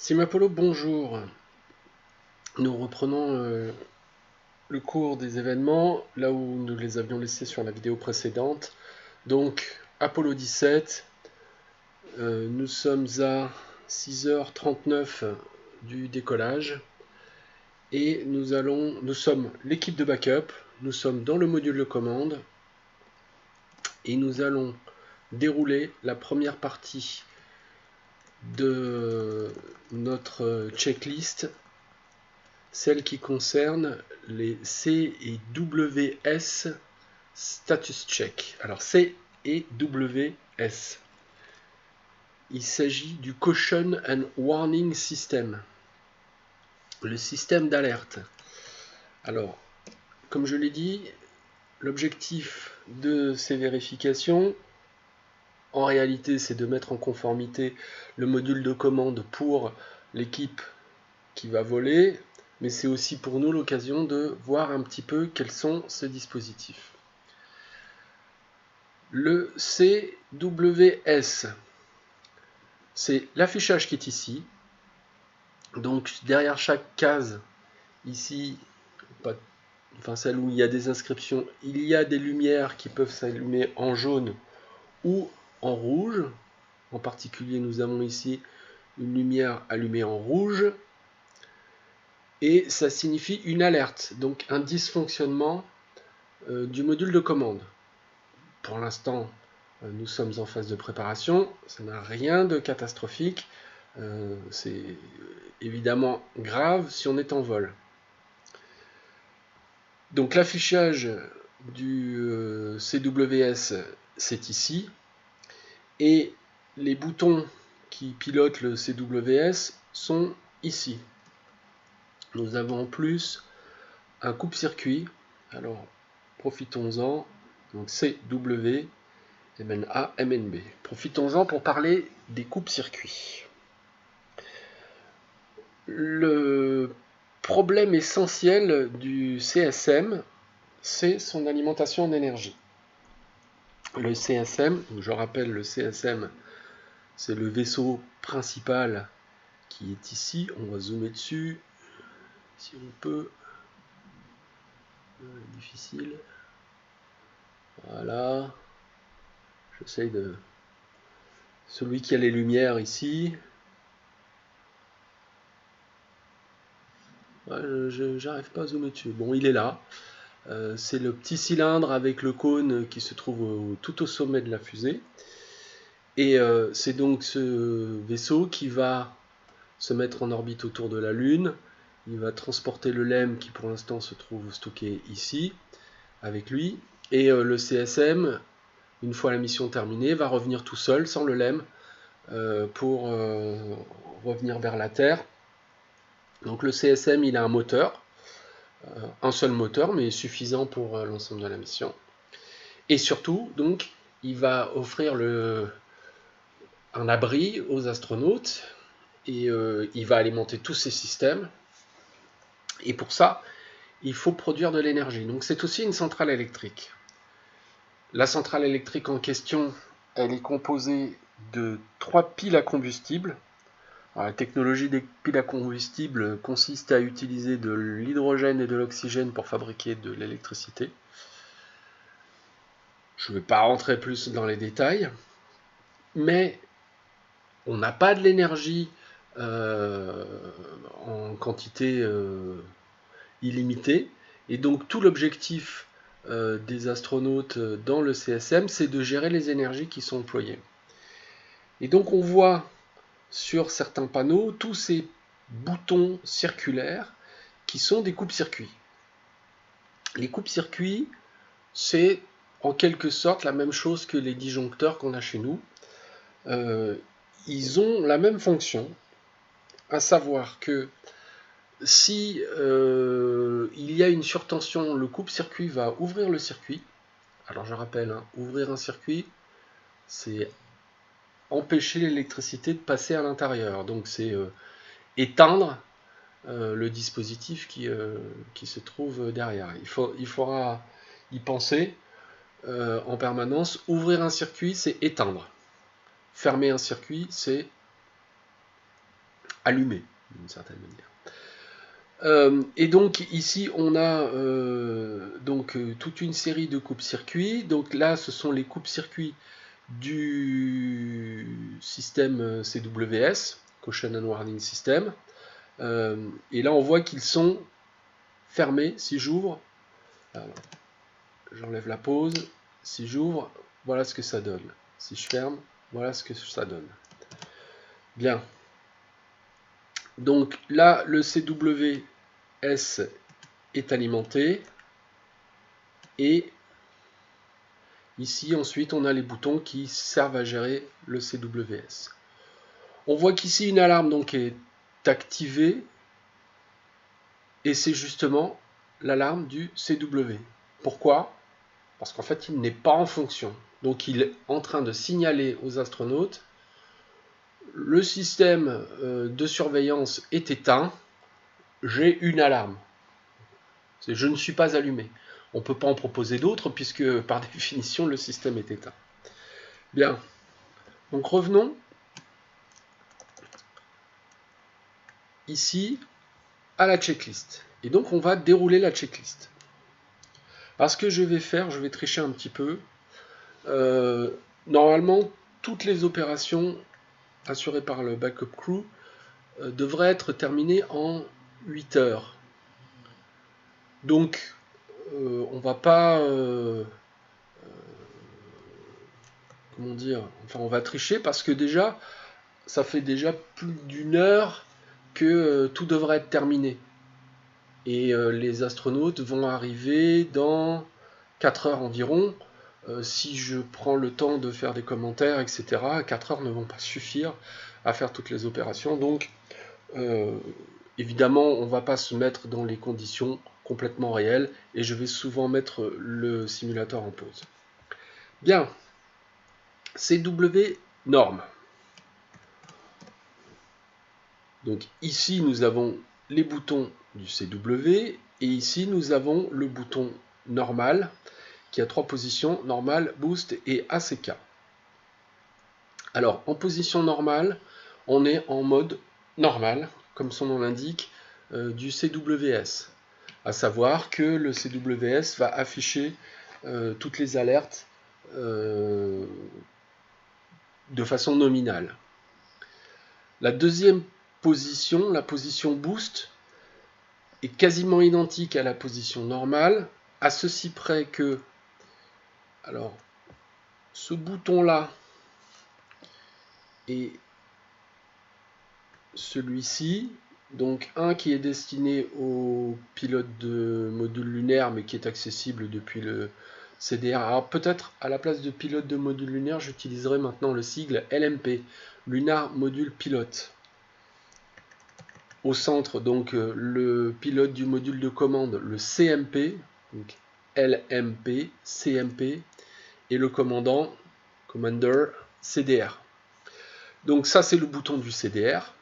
Team Apollo, bonjour. Nous reprenons le cours des événements, là où nous les avions laissés sur la vidéo précédente. Donc, Apollo 17, nous sommes à 6h39 du décollage. Et nous sommes l'équipe de backup, nous sommes dans le module de commande. Et nous allons dérouler la première partie de notre checklist, celle qui concerne les C et WS status check. Alors C et WS, il s'agit du Caution and Warning System, le système d'alerte. Alors, comme je l'ai dit, l'objectif de ces vérifications, en réalité, c'est de mettre en conformité le module de commande pour l'équipe qui va voler, mais c'est aussi pour nous l'occasion de voir un petit peu quels sont ces dispositifs. Le CWS, c'est l'affichage qui est ici. Donc derrière chaque case, ici, celle où il y a des inscriptions, il y a des lumières qui peuvent s'allumer en jaune ou en rouge. En particulier, nous avons ici une lumière allumée en rouge. Et ça signifie une alerte, donc un dysfonctionnement du module de commande. Pour l'instant, nous sommes en phase de préparation, ça n'a rien de catastrophique, c'est évidemment grave si on est en vol. Donc l'affichage du CWS, c'est ici, et les boutons qui pilotent le CWS sont ici. Nous avons en plus un coupe-circuit, alors profitons-en, donc CW, MNA, MNB. Profitons-en pour parler des coupes-circuits. Le problème essentiel du CSM, c'est son alimentation en énergie. Le CSM, je rappelle, le CSM, c'est le vaisseau principal qui est ici. On va zoomer dessus, si on peut. Difficile. Voilà. J'essaye de... Celui qui a les lumières ici. J'arrive pas à zoomer dessus. Bon, il est là. C'est le petit cylindre avec le cône qui se trouve tout au sommet de la fusée. Et c'est donc ce vaisseau qui va se mettre en orbite autour de la Lune. Il va transporter le LEM qui pour l'instant se trouve stocké ici avec lui. Et le CSM, une fois la mission terminée, va revenir tout seul, sans le LEM, pour revenir vers la Terre. Donc le CSM, il a un moteur, un seul moteur, mais suffisant pour l'ensemble de la mission. Et surtout, donc, il va offrir un abri aux astronautes, et il va alimenter tous ces systèmes. Et pour ça, il faut produire de l'énergie. Donc c'est aussi une centrale électrique. La centrale électrique en question, elle est composée de 3 piles à combustible. Alors, la technologie des piles à combustible consiste à utiliser de l'hydrogène et de l'oxygène pour fabriquer de l'électricité. Je ne vais pas rentrer plus dans les détails, mais on n'a pas de l'énergie en quantité illimitée, et donc tout l'objectif des astronautes dans le CSM, c'est de gérer les énergies qui sont employées. Et donc on voit sur certains panneaux tous ces boutons circulaires qui sont des coupes-circuits. Les coupes-circuits, c'est en quelque sorte la même chose que les disjoncteurs qu'on a chez nous. Ils ont la même fonction, à savoir que si il y a une surtension, le coupe-circuit va ouvrir le circuit. Alors je rappelle, hein, ouvrir un circuit, c'est empêcher l'électricité de passer à l'intérieur. Donc c'est éteindre le dispositif qui se trouve derrière. Il faudra y penser en permanence. Ouvrir un circuit, c'est éteindre. Fermer un circuit, c'est allumé d'une certaine manière. Et donc ici on a toute une série de coupes-circuits. Donc là ce sont les coupes-circuits du système CWS, Caution and Warning System. Et là on voit qu'ils sont fermés. Si j'ouvre, j'enlève la pause, si j'ouvre, voilà ce que ça donne. Si je ferme, voilà ce que ça donne. Bien. Donc là le CWS est alimenté. Et ici, ensuite, on a les boutons qui servent à gérer le CWS. On voit qu'ici, une alarme donc, est activée. Et c'est justement l'alarme du CW. Pourquoi? Parce qu'en fait, il n'est pas en fonction. Donc, il est en train de signaler aux astronautes le système de surveillance est éteint. J'ai une alarme. Je ne suis pas allumé. On ne peut pas en proposer d'autres puisque par définition le système est éteint. Bien, donc revenons ici à la checklist. Et donc on va dérouler la checklist. Alors ce que je vais faire, je vais tricher un petit peu. Normalement, toutes les opérations assurées par le backup crew devraient être terminées en 8 heures. Donc on va pas... comment dire, enfin on va tricher parce que déjà ça fait déjà plus d'une heure que tout devrait être terminé et les astronautes vont arriver dans 4 heures environ. Si je prends le temps de faire des commentaires, etc., 4 heures ne vont pas suffire à faire toutes les opérations. Donc évidemment on ne va pas se mettre dans les conditions complètement réelles et je vais souvent mettre le simulateur en pause. Bien, CW norme. Donc ici nous avons les boutons du CW et ici nous avons le bouton normal qui a 3 positions, normal, boost et ACK. Alors en position normale, on est en mode normal, comme son nom l'indique, du CWS. À savoir que le CWS va afficher toutes les alertes de façon nominale. La deuxième position, la position boost, est quasiment identique à la position normale, à ceci près que, alors, ce bouton-là et celui-ci, donc un qui est destiné aux pilotes de module lunaire, mais qui est accessible depuis le CDR. Alors peut-être à la place de pilote de module lunaire, j'utiliserai maintenant le sigle LMP, Lunar Module Pilote. Au centre, donc le pilote du module de commande, le CMP, donc LMP, CMP, et le commandant, Commander, CDR. Donc ça c'est le bouton du CDR,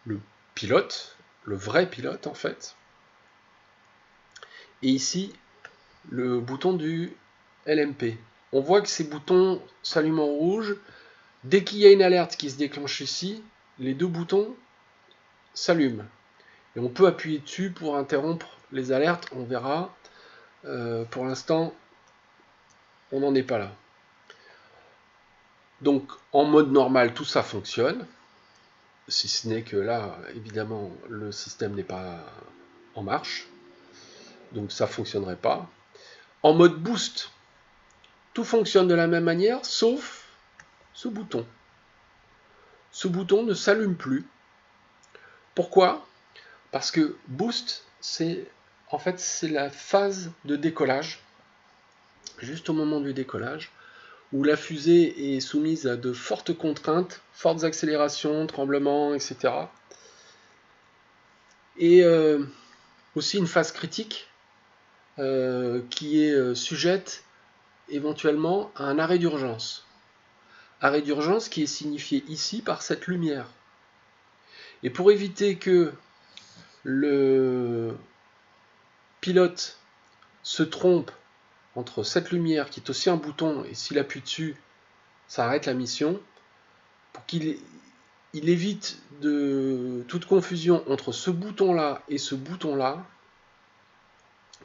le pilote, le vrai pilote en fait. Et ici, le bouton du LMP. On voit que ces boutons s'allument en rouge. Dès qu'il y a une alerte qui se déclenche ici, les deux boutons s'allument. Et on peut appuyer dessus pour interrompre les alertes, on verra. Pour l'instant, on n'en est pas là. Donc en mode normal, tout ça fonctionne. Si ce n'est que là, évidemment, le système n'est pas en marche. Donc ça ne fonctionnerait pas. En mode boost, tout fonctionne de la même manière, sauf ce bouton. Ce bouton ne s'allume plus. Pourquoi? Parce que boost, c'est la phase de décollage, juste au moment du décollage, où la fusée est soumise à de fortes contraintes, fortes accélérations, tremblements, etc. Et aussi une phase critique qui est sujette éventuellement à un arrêt d'urgence. Arrêt d'urgence qui est signifié ici par cette lumière. Et pour éviter que le pilote se trompe entre cette lumière qui est aussi un bouton et s'il appuie dessus, ça arrête la mission, pour qu'il il évite toute confusion entre ce bouton-là et ce bouton-là.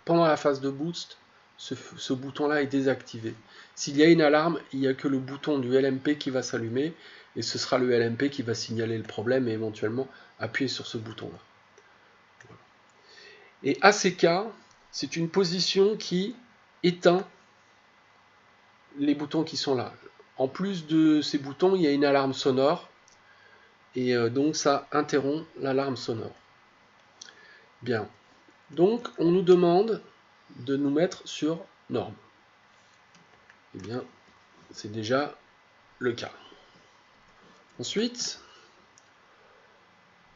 Pendant la phase de boost, ce bouton-là est désactivé. S'il y a une alarme, il n'y a que le bouton du LMP qui va s'allumer, et ce sera le LMP qui va signaler le problème et éventuellement appuyer sur ce bouton-là. Voilà. Et ACK, c'est une position qui éteint les boutons qui sont là. En plus de ces boutons, il y a une alarme sonore, et donc ça interrompt l'alarme sonore. Bien. Donc, on nous demande de nous mettre sur norme. Eh bien, c'est déjà le cas. Ensuite,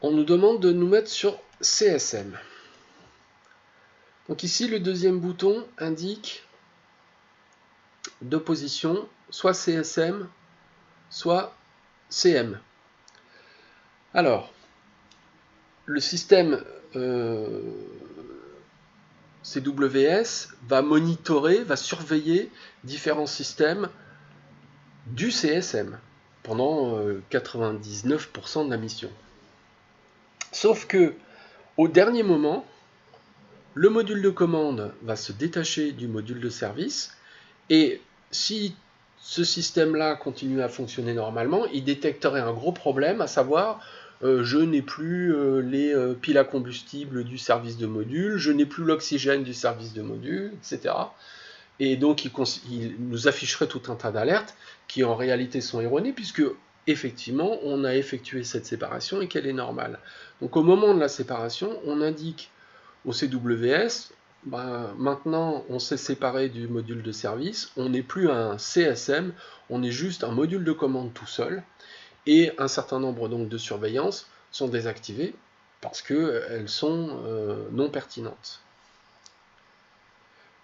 on nous demande de nous mettre sur CSM. Donc ici, le deuxième bouton indique deux positions, soit CSM, soit CM. Alors, le système CWS va monitorer, va surveiller différents systèmes du CSM pendant 99% de la mission. Sauf que, au dernier moment, le module de commande va se détacher du module de service, et si ce système-là continue à fonctionner normalement, il détecterait un gros problème, à savoir je n'ai plus les piles à combustible du service de module, je n'ai plus l'oxygène du service de module, etc. Et donc il nous afficherait tout un tas d'alertes qui en réalité sont erronées, puisque effectivement on a effectué cette séparation et qu'elle est normale. Donc au moment de la séparation, on indique au CWS, maintenant on s'est séparé du module de service, on n'est plus un CSM, on est juste un module de commande tout seul, et un certain nombre donc de surveillances sont désactivées parce qu'elles sont non pertinentes.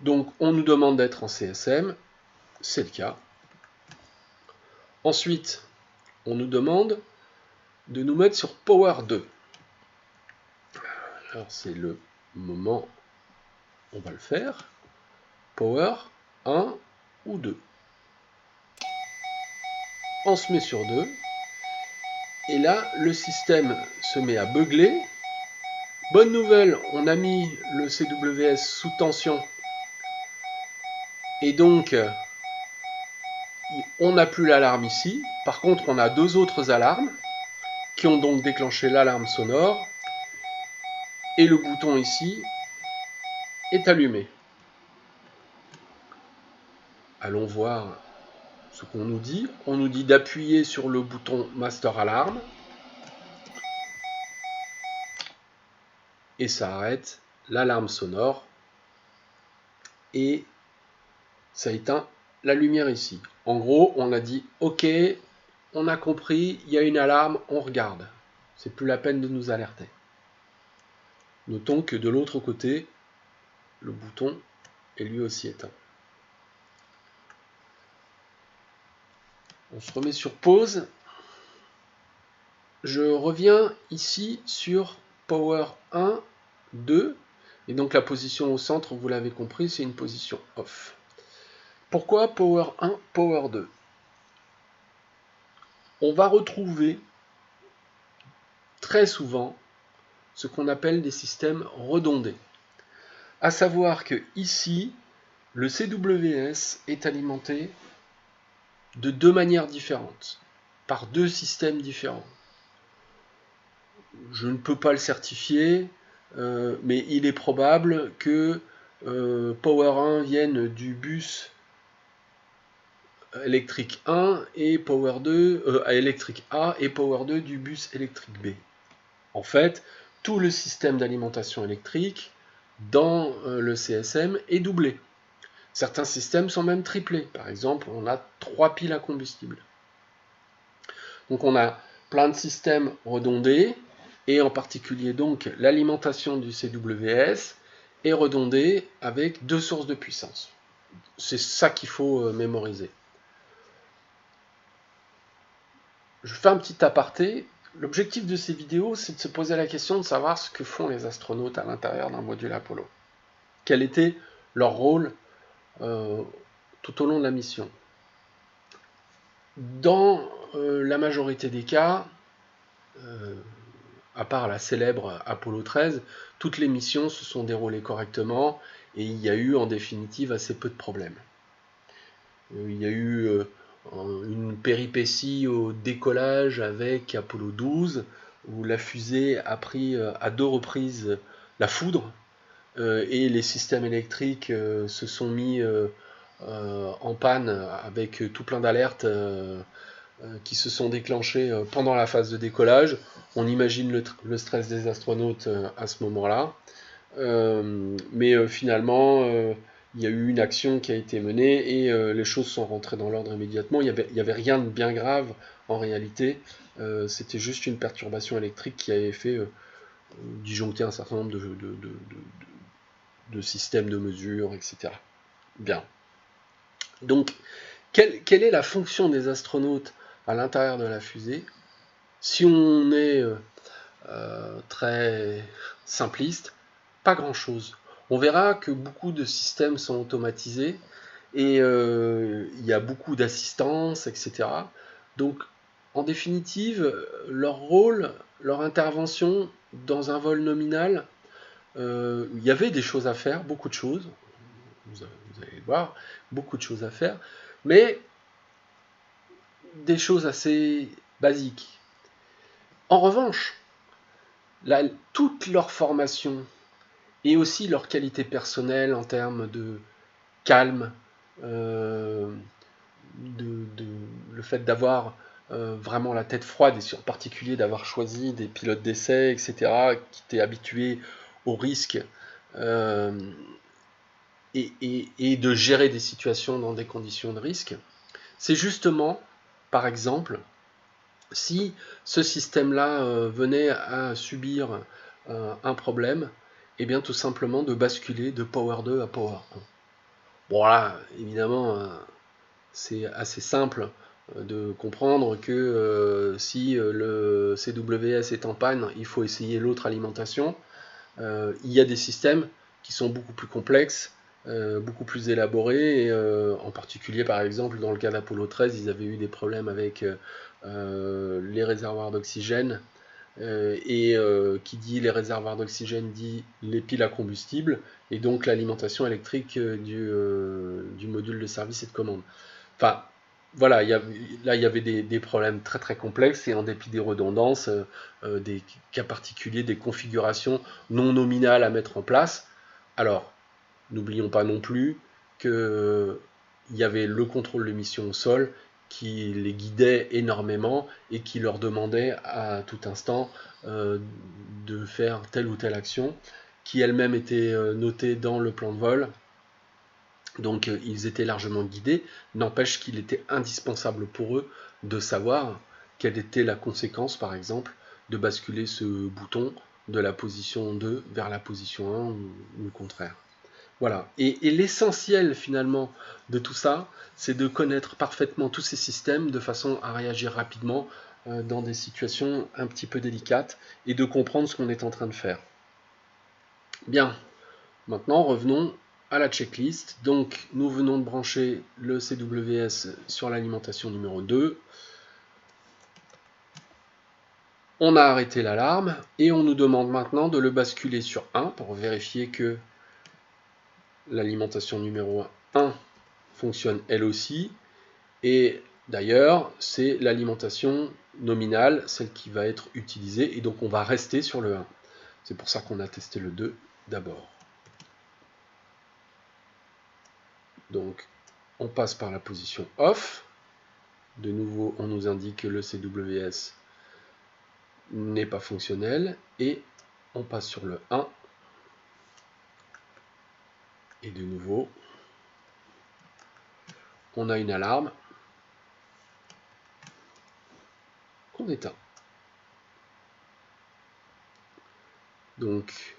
Donc on nous demande d'être en CSM, c'est le cas. Ensuite, on nous demande de nous mettre sur Power 2. Alors c'est le moment, on va le faire. Power 1 ou 2. On se met sur 2. Et là, le système se met à beugler. Bonne nouvelle, on a mis le CWS sous tension. Et donc, on n'a plus l'alarme ici. Par contre, on a deux autres alarmes qui ont donc déclenché l'alarme sonore. Et le bouton ici est allumé. Allons voir ce qu'on nous dit. On nous dit d'appuyer sur le bouton Master Alarm. Et ça arrête l'alarme sonore. Et ça éteint la lumière ici. En gros, on a dit OK, on a compris, il y a une alarme, on regarde. C'est plus la peine de nous alerter. Notons que de l'autre côté, le bouton est lui aussi éteint. On se remet sur pause. Je reviens ici sur Power 1, 2. Et donc la position au centre, vous l'avez compris, c'est une position off. Pourquoi Power 1, Power 2 ? On va retrouver très souvent ce qu'on appelle des systèmes redondés. À savoir que ici, le CWS est alimenté de deux manières différentes, par deux systèmes différents. Je ne peux pas le certifier, mais il est probable que Power 1 vienne du bus électrique 1 et Power 2 électrique A et Power 2 du bus électrique B. En fait, tout le système d'alimentation électrique dans le CSM est doublé. Certains systèmes sont même triplés. Par exemple, on a 3 piles à combustible. Donc on a plein de systèmes redondés, et en particulier donc l'alimentation du CWS est redondée avec deux sources de puissance. C'est ça qu'il faut mémoriser. Je fais un petit aparté. L'objectif de ces vidéos, c'est de se poser la question de savoir ce que font les astronautes à l'intérieur d'un module Apollo. Quel était leur rôle tout au long de la mission. Dans la majorité des cas, à part la célèbre Apollo 13, toutes les missions se sont déroulées correctement et il y a eu en définitive assez peu de problèmes. Il y a eu une péripétie au décollage avec Apollo 12, où la fusée a pris à 2 reprises la foudre, et les systèmes électriques se sont mis en panne avec tout plein d'alertes qui se sont déclenchées pendant la phase de décollage. On imagine le stress des astronautes à ce moment-là. Mais finalement, il y a eu une action qui a été menée et les choses sont rentrées dans l'ordre immédiatement. Il y avait rien de bien grave en réalité. C'était juste une perturbation électrique qui avait fait disjoncter un certain nombre de systèmes de mesure, etc. Bien. Donc, quelle est la fonction des astronautes à l'intérieur de la fusée? Si on est très simpliste, pas grand-chose. On verra que beaucoup de systèmes sont automatisés et il y a beaucoup d'assistance, etc. Donc, en définitive, leur rôle, leur intervention dans un vol nominal, il y avait des choses à faire, beaucoup de choses, vous allez voir, beaucoup de choses à faire, mais des choses assez basiques. En revanche, toute leur formation et aussi leur qualité personnelle en termes de calme, euh, le fait d'avoir vraiment la tête froide et en particulier d'avoir choisi des pilotes d'essai, etc., qui étaient habitués au risque euh, et de gérer des situations dans des conditions de risque. C'est justement, par exemple, si ce système-là venait à subir un problème, et bien tout simplement de basculer de Power 2 à Power 1. Bon là, évidemment, c'est assez simple de comprendre que si le CWS est en panne, il faut essayer l'autre alimentation. Il y a des systèmes qui sont beaucoup plus complexes, beaucoup plus élaborés, et en particulier par exemple dans le cas d'Apollo 13, ils avaient eu des problèmes avec les réservoirs d'oxygène, et qui dit les réservoirs d'oxygène dit les piles à combustible, et donc l'alimentation électrique du module de service et de commande. Enfin, voilà, là il y avait des problèmes très très complexes et en dépit des redondances, des cas particuliers, des configurations non nominales à mettre en place. Alors, n'oublions pas non plus qu'il y avait le contrôle de mission au sol qui les guidait énormément et qui leur demandait à tout instant de faire telle ou telle action, qui elle-même était notée dans le plan de vol. Donc ils étaient largement guidés, n'empêche qu'il était indispensable pour eux de savoir quelle était la conséquence, par exemple, de basculer ce bouton de la position 2 vers la position 1 ou le contraire. Voilà. Et l'essentiel finalement de tout ça, c'est de connaître parfaitement tous ces systèmes de façon à réagir rapidement dans des situations un petit peu délicates et de comprendre ce qu'on est en train de faire. Bien, maintenant revenons à la checklist. Donc nous venons de brancher le CWS sur l'alimentation numéro 2. On a arrêté l'alarme et on nous demande maintenant de le basculer sur 1 pour vérifier que l'alimentation numéro 1 fonctionne elle aussi. Et d'ailleurs, c'est l'alimentation nominale, celle qui va être utilisée, et donc on va rester sur le 1. C'est pour ça qu'on a testé le 2 d'abord. Donc, on passe par la position off. De nouveau, on nous indique que le CWS n'est pas fonctionnel, et on passe sur le 1. Et de nouveau, on a une alarme qu'on éteint. Donc,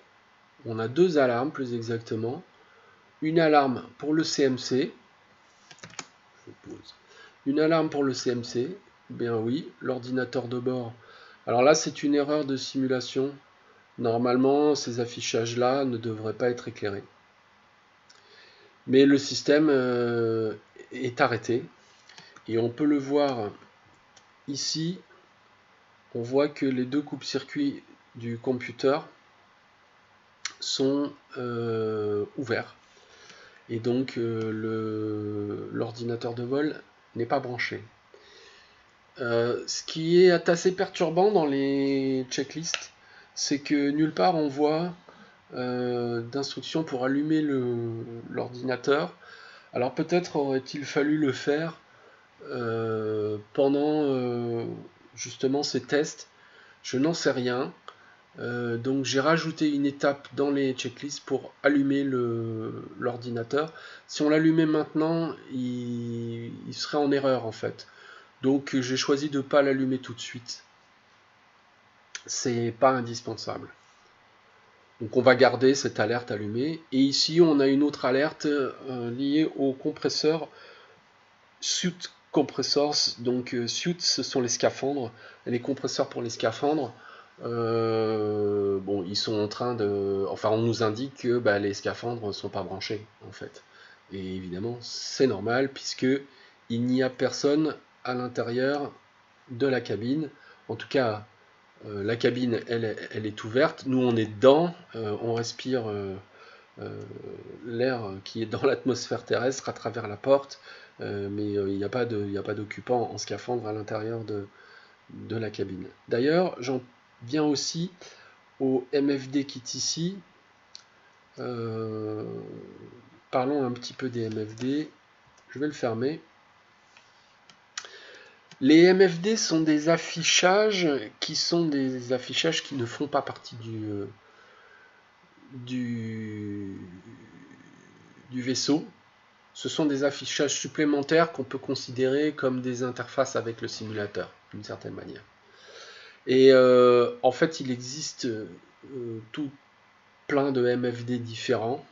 on a deux alarmes plus exactement. Une alarme pour le CMC. Je pose. Une alarme pour le CMC. Bien oui, l'ordinateur de bord. Alors là, c'est une erreur de simulation. Normalement, ces affichages-là ne devraient pas être éclairés. Mais le système est arrêté. Et on peut le voir ici on voit que les deux coupes-circuits du computer sont ouverts. Et donc l'ordinateur de vol n'est pas branché. Ce qui est assez perturbant dans les checklists, c'est que nulle part on voit d'instructions pour allumer l'ordinateur. Alors peut-être aurait-il fallu le faire pendant justement ces tests, je n'en sais rien. Donc j'ai rajouté une étape dans les checklists pour allumer l'ordinateur. Si on l'allumait maintenant, il serait en erreur en fait. Donc j'ai choisi de ne pas l'allumer tout de suite. C'est pas indispensable. Donc on va garder cette alerte allumée. Et ici on a une autre alerte liée au compresseur Suit Compressors. Donc Suit, ce sont les scaphandres, les compresseurs pour les scaphandres. Bon, ils sont en train de... Enfin, on nous indique que les scaphandres ne sont pas branchés, en fait. Et évidemment, c'est normal, puisque il n'y a personne à l'intérieur de la cabine. En tout cas, la cabine, elle est ouverte. Nous, on est dedans. On respire l'air qui est dans l'atmosphère terrestre à travers la porte. Mais il n'y a pas d'occupant en scaphandre à l'intérieur de la cabine. D'ailleurs, j'en viens aussi au MFD qui est ici. Parlons un petit peu des MFD. Je vais le fermer. Les MFD sont des affichages qui ne font pas partie du vaisseau. Ce sont des affichages supplémentaires qu'on peut considérer comme des interfaces avec le simulateur, d'une certaine manière. Et en fait, il existe tout plein de MFD différents.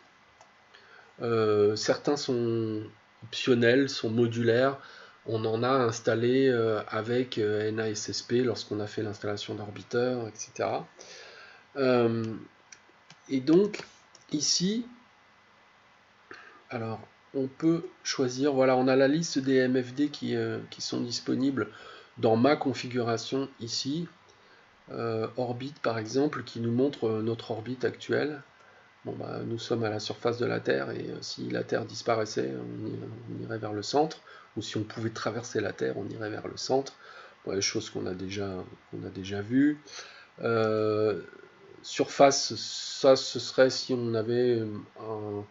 Certains sont optionnels, sont modulaires. On en a installé avec NASSP lorsqu'on a fait l'installation d'Orbiter, etc. Et donc, ici, alors, on peut choisir, voilà, on a la liste des MFD qui sont disponibles dans ma configuration ici. Orbite, par exemple, qui nous montre notre orbite actuelle. Bon, nous sommes à la surface de la Terre, et si la Terre disparaissait, on irait vers le centre, ou si on pouvait traverser la Terre, on irait vers le centre. Bon, les choses qu'on a déjà vues. Surface, ça ce serait si on avait un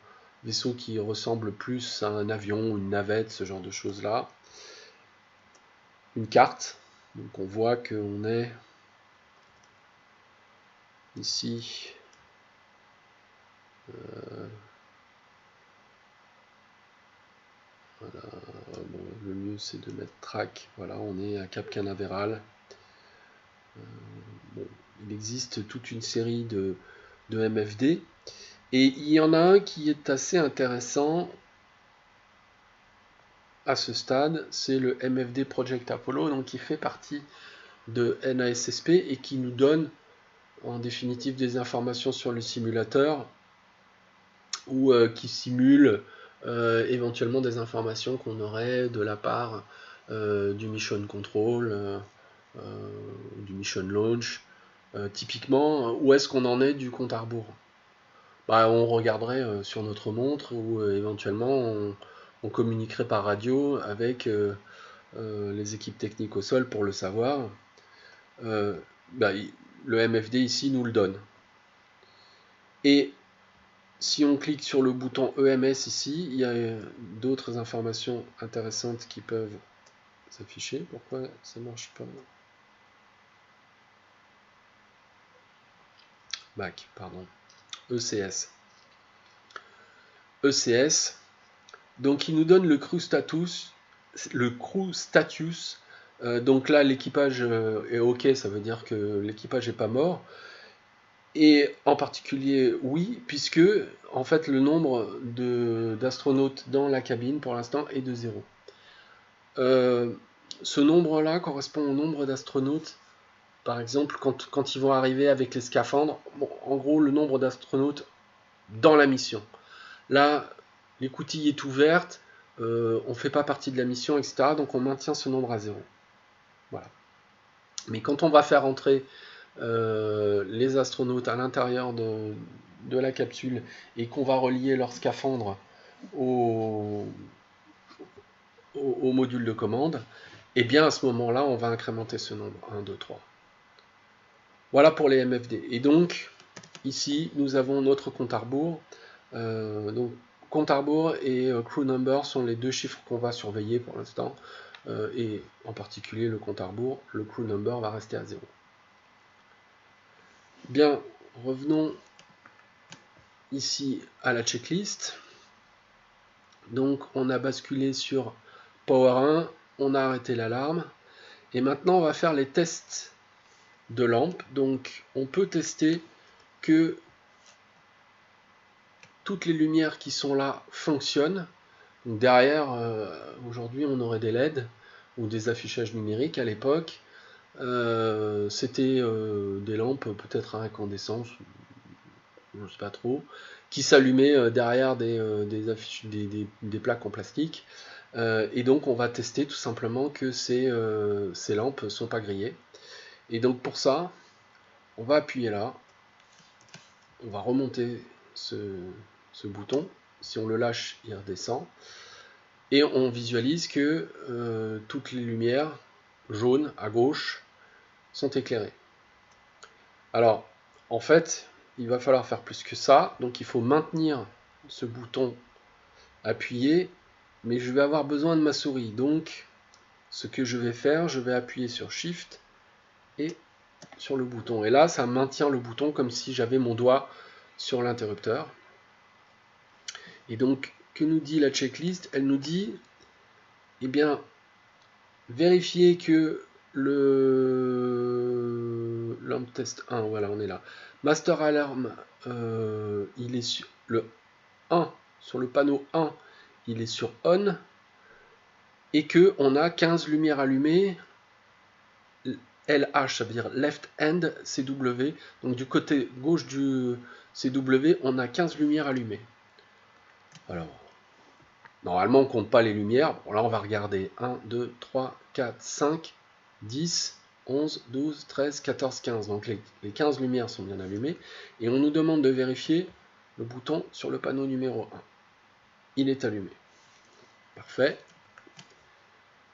vaisseau qui ressemble plus à un avion, une navette, ce genre de choses-là. Une carte, donc on voit qu'on est ici. Voilà. Bon, le mieux c'est de mettre track. Voilà, on est à Cap Canaveral. Bon, il existe toute une série de MFD. Et il y en a un qui est assez intéressant à ce stade, c'est le MFD Project Apollo, donc qui fait partie de NASSP et qui nous donne en définitive des informations sur le simulateur ou qui simule éventuellement des informations qu'on aurait de la part du Mission Control, du Mission Launch. Typiquement, où est-ce qu'on en est du compte à rebours? On regarderait sur notre montre ou éventuellement on communiquerait par radio avec les équipes techniques au sol pour le savoir. Le MFD ici nous le donne. Et si on clique sur le bouton EMS ici, il y a d'autres informations intéressantes qui peuvent s'afficher. Pourquoi ça ne marche pas? Back, pardon. ECS. ECS. Donc il nous donne le crew status. Donc là l'équipage est OK, ça veut dire que l'équipage n'est pas mort. Et en particulier oui, puisque en fait le nombre d'astronautes dans la cabine pour l'instant est de 0. Ce nombre-là correspond au nombre d'astronautes, par exemple quand ils vont arriver avec les scaphandres. Bon, en gros le nombre d'astronautes dans la mission. Là, l'écoutille est ouverte, on ne fait pas partie de la mission, etc. Donc on maintient ce nombre à 0. Voilà. Mais quand on va faire entrer les astronautes à l'intérieur de la capsule et qu'on va relier leur scaphandre au module de commande, et bien à ce moment-là, on va incrémenter ce nombre 1, 2, 3. Voilà pour les MFD. Et donc, ici, nous avons notre compte à rebours. Donc, compte à rebours et crew number sont les deux chiffres qu'on va surveiller pour l'instant. Et en particulier le compte à rebours, le crew number va rester à 0. Bien, revenons ici à la checklist. Donc, on a basculé sur Power 1, on a arrêté l'alarme. Et maintenant, on va faire les tests de lampe. Donc, on peut tester que toutes les lumières qui sont là fonctionnent. Donc derrière, aujourd'hui, on aurait des LED ou des affichages numériques. À l'époque, c'était des lampes peut-être à incandescence, je ne sais pas trop, qui s'allumaient derrière des plaques en plastique. Et donc, on va tester tout simplement que ces lampes ne sont pas grillées. Et donc, pour ça, on va appuyer là. On va remonter ce bouton. Si on le lâche, il redescend. Et on visualise que toutes les lumières jaunes à gauche sont éclairées. Alors, en fait, il va falloir faire plus que ça. Donc, il faut maintenir ce bouton appuyé. Mais je vais avoir besoin de ma souris. Donc, ce que je vais faire, je vais appuyer sur Shift et sur le bouton. Et là, ça maintient le bouton comme si j'avais mon doigt sur l'interrupteur. Et donc, que nous dit la checklist? Elle nous dit, eh bien, vérifier que le lamp test 1, voilà, on est là. Master alarm, il est sur le 1, sur le panneau 1, il est sur on, et que on a 15 lumières allumées. LH, ça veut dire left hand CW, donc du côté gauche du CW, on a 15 lumières allumées. Alors, normalement, on ne compte pas les lumières. Bon, là, on va regarder. 1, 2, 3, 4, 5, 10, 11, 12, 13, 14, 15. Donc, les 15 lumières sont bien allumées. Et on nous demande de vérifier le bouton sur le panneau numéro 1. Il est allumé. Parfait.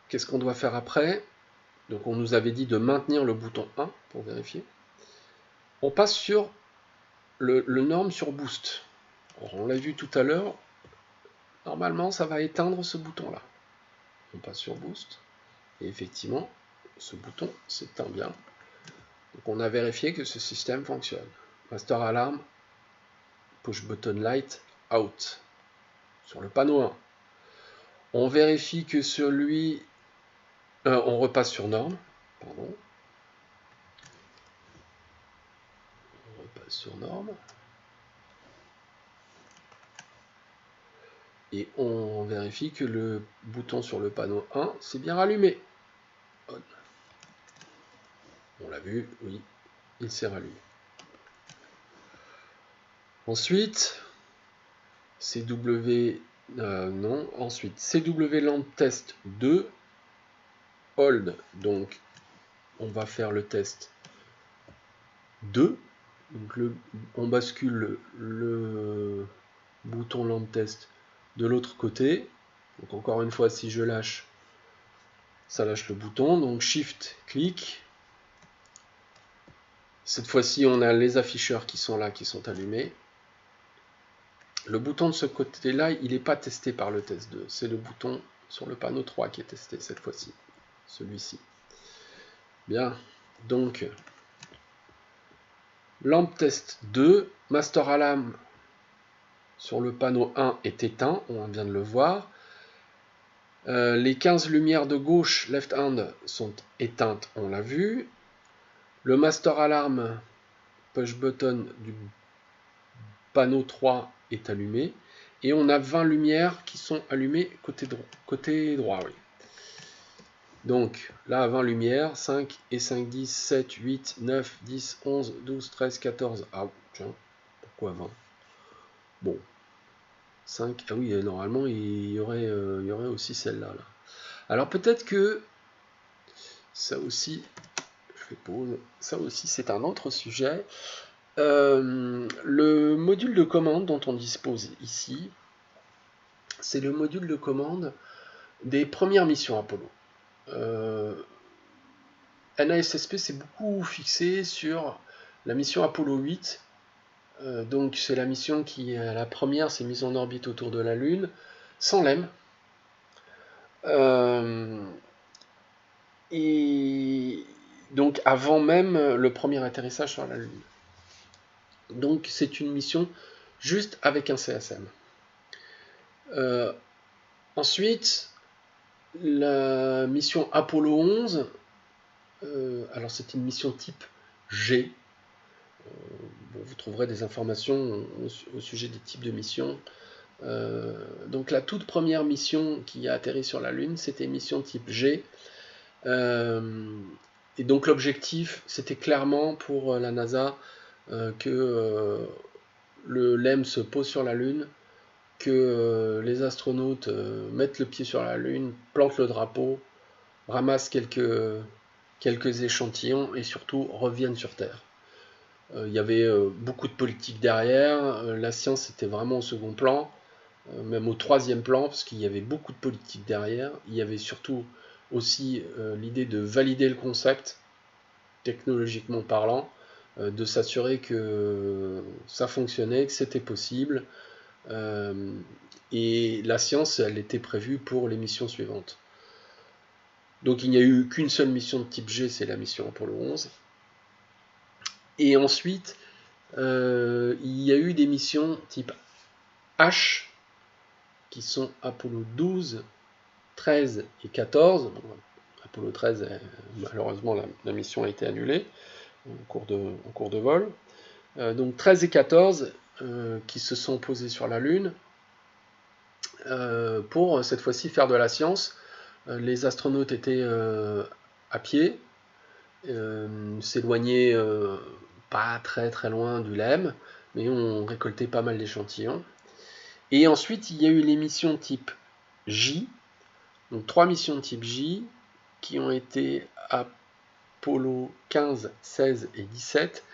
Qu'est-ce qu'on doit faire après? Donc, on nous avait dit de maintenir le bouton 1 pour vérifier. On passe sur le norme sur boost. Alors, on l'a vu tout à l'heure. Normalement, ça va éteindre ce bouton-là. On passe sur boost. Et effectivement, ce bouton s'éteint bien. Donc on a vérifié que ce système fonctionne. Master alarm, push button light, out. Sur le panneau 1. On vérifie que celui... on repasse sur norme. Pardon. On repasse sur norme. Et on vérifie que le bouton sur le panneau 1 s'est bien rallumé. On. On l'a vu, oui, il s'est rallumé. Ensuite, CW... non, ensuite, CW lamp test 2, hold. Donc, on va faire le test 2. Donc on bascule le bouton lamp test de l'autre côté. Donc encore une fois, si je lâche, ça lâche le bouton. Donc Shift, clic. Cette fois-ci, on a les afficheurs qui sont là, qui sont allumés. Le bouton de ce côté-là, il n'est pas testé par le test 2. C'est le bouton sur le panneau 3 qui est testé cette fois-ci. Celui-ci. Bien. Donc, lamp test 2, master alarm sur le panneau 1 est éteint, on vient de le voir. Les 15 lumières de gauche, left hand, sont éteintes, on l'a vu. Le master alarm push button du panneau 3 est allumé. Et on a 20 lumières qui sont allumées côté droit. Oui. Donc là, 20 lumières, 5 et 5, 10, 7, 8, 9, 10, 11, 12, 13, 14. Ah, tiens, pourquoi 20? Bon, 5. Ah oui, normalement, il y aurait aussi celle-là. Là. Alors peut-être que ça aussi, je fais pause. Ça aussi, c'est un autre sujet. Le module de commande dont on dispose ici, c'est le module de commande des premières missions Apollo. NASSP s'est beaucoup fixé sur la mission Apollo 8. Donc c'est la mission qui, la première, s'est mise en orbite autour de la Lune, sans LEM. Et donc avant même le premier atterrissage sur la Lune. Donc c'est une mission juste avec un CSM. Ensuite, la mission Apollo 11, alors c'est une mission type G. Bon, vous trouverez des informations au sujet des types de missions. Donc la toute première mission qui a atterri sur la Lune, c'était mission type G. Et donc l'objectif, c'était clairement pour la NASA que le LEM se pose sur la Lune, que les astronautes mettent le pied sur la Lune, plantent le drapeau, ramassent quelques échantillons et surtout reviennent sur Terre. Il y avait beaucoup de politique derrière, la science était vraiment au second plan, même au troisième plan, parce qu'il y avait beaucoup de politique derrière. Il y avait surtout aussi l'idée de valider le concept, technologiquement parlant, de s'assurer que ça fonctionnait, que c'était possible. Et la science, elle était prévue pour les missions suivantes. Donc il n'y a eu qu'une seule mission de type G, c'est la mission Apollo 11. Et ensuite, il y a eu des missions type H, qui sont Apollo 12, 13 et 14. Bon, Apollo 13, malheureusement, la mission a été annulée en cours de vol. Donc 13 et 14 qui se sont posés sur la Lune pour cette fois-ci faire de la science. Les astronautes étaient à pied, s'éloignaient pas très très loin du LEM, mais ont récolté pas mal d'échantillons. Et ensuite, il y a eu les missions type J, donc 3 missions de type J, qui ont été Apollo 15, 16 et 17,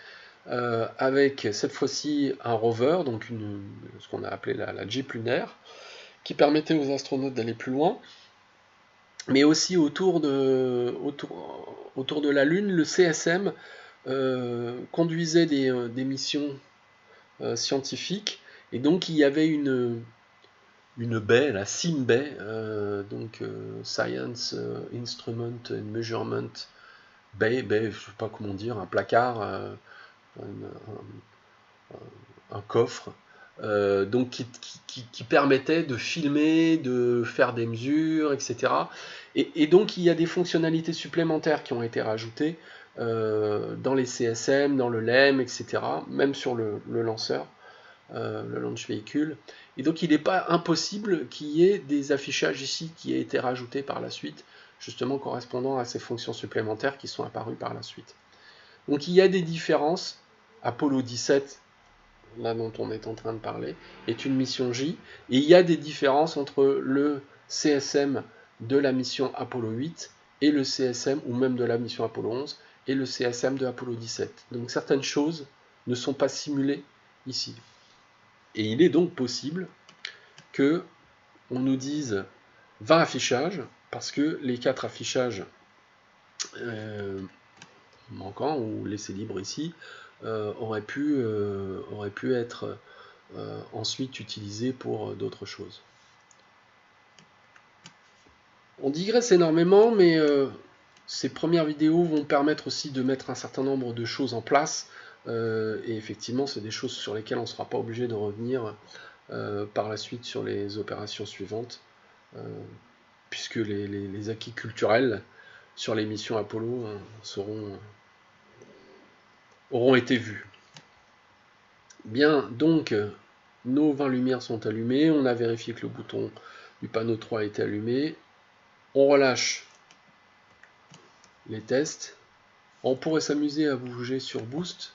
avec cette fois-ci un rover, donc ce qu'on a appelé la Jeep lunaire, qui permettait aux astronautes d'aller plus loin. Mais aussi autour de la Lune, le CSM conduisait des missions scientifiques, et donc il y avait une baie, la SIM Bay, donc Science Instrument and Measurement Bay, je ne sais pas comment dire, un placard, un coffre, donc qui permettait de filmer, de faire des mesures, etc. Et donc il y a des fonctionnalités supplémentaires qui ont été rajoutées dans les CSM, dans le LEM, etc., même sur le lanceur, le launch véhicule. Et donc il n'est pas impossible qu'il y ait des affichages ici qui aient été rajoutés par la suite, justement correspondant à ces fonctions supplémentaires qui sont apparues par la suite. Donc il y a des différences. Apollo 17, là dont on est en train de parler, est une mission J, et il y a des différences entre le CSM de la mission Apollo 8 et le CSM, ou même de la mission Apollo 11, et le CSM de Apollo 17. Donc certaines choses ne sont pas simulées ici. Et il est donc possible que on nous dise 20 affichages, parce que les 4 affichages manquants, ou laissés libres ici, auraient pu être ensuite utilisés pour d'autres choses. On digresse énormément, mais ces premières vidéos vont permettre aussi de mettre un certain nombre de choses en place, et effectivement c'est des choses sur lesquelles on ne sera pas obligé de revenir par la suite sur les opérations suivantes, puisque les acquis culturels sur les missions Apollo auront été vus. Bien, donc nos 20 lumières sont allumées, on a vérifié que le bouton du panneau 3 était allumé, on relâche les tests. On pourrait s'amuser à bouger sur Boost,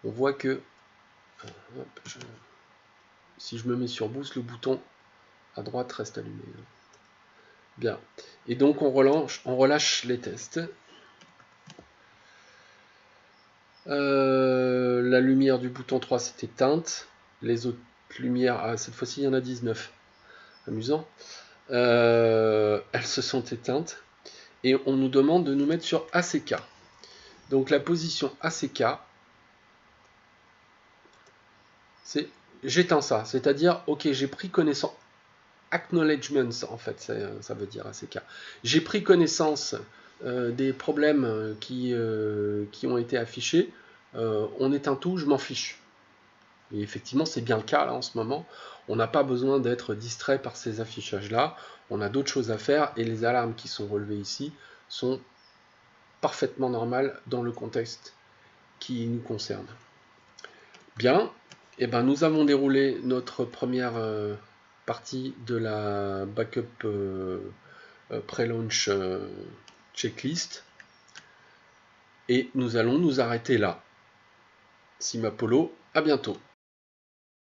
on voit que si je me mets sur Boost, le bouton à droite reste allumé. Bien, et donc on relâche les tests. La lumière du bouton 3 s'est éteinte. Les autres lumières, cette fois-ci il y en a 19. Amusant. Elles se sont éteintes. Et on nous demande de nous mettre sur ACK. Donc la position ACK, c'est j'éteins ça. C'est-à-dire, ok, j'ai pris connaissance. Acknowledgements, en fait, ça veut dire ACK. J'ai pris connaissance des problèmes qui ont été affichés. On éteint tout, je m'en fiche. Et effectivement, c'est bien le cas là en ce moment. On n'a pas besoin d'être distrait par ces affichages-là. On a d'autres choses à faire et les alarmes qui sont relevées ici sont parfaitement normales dans le contexte qui nous concerne. Bien, et ben nous avons déroulé notre première partie de la backup pre-launch checklist et nous allons nous arrêter là. Simapolo, à bientôt.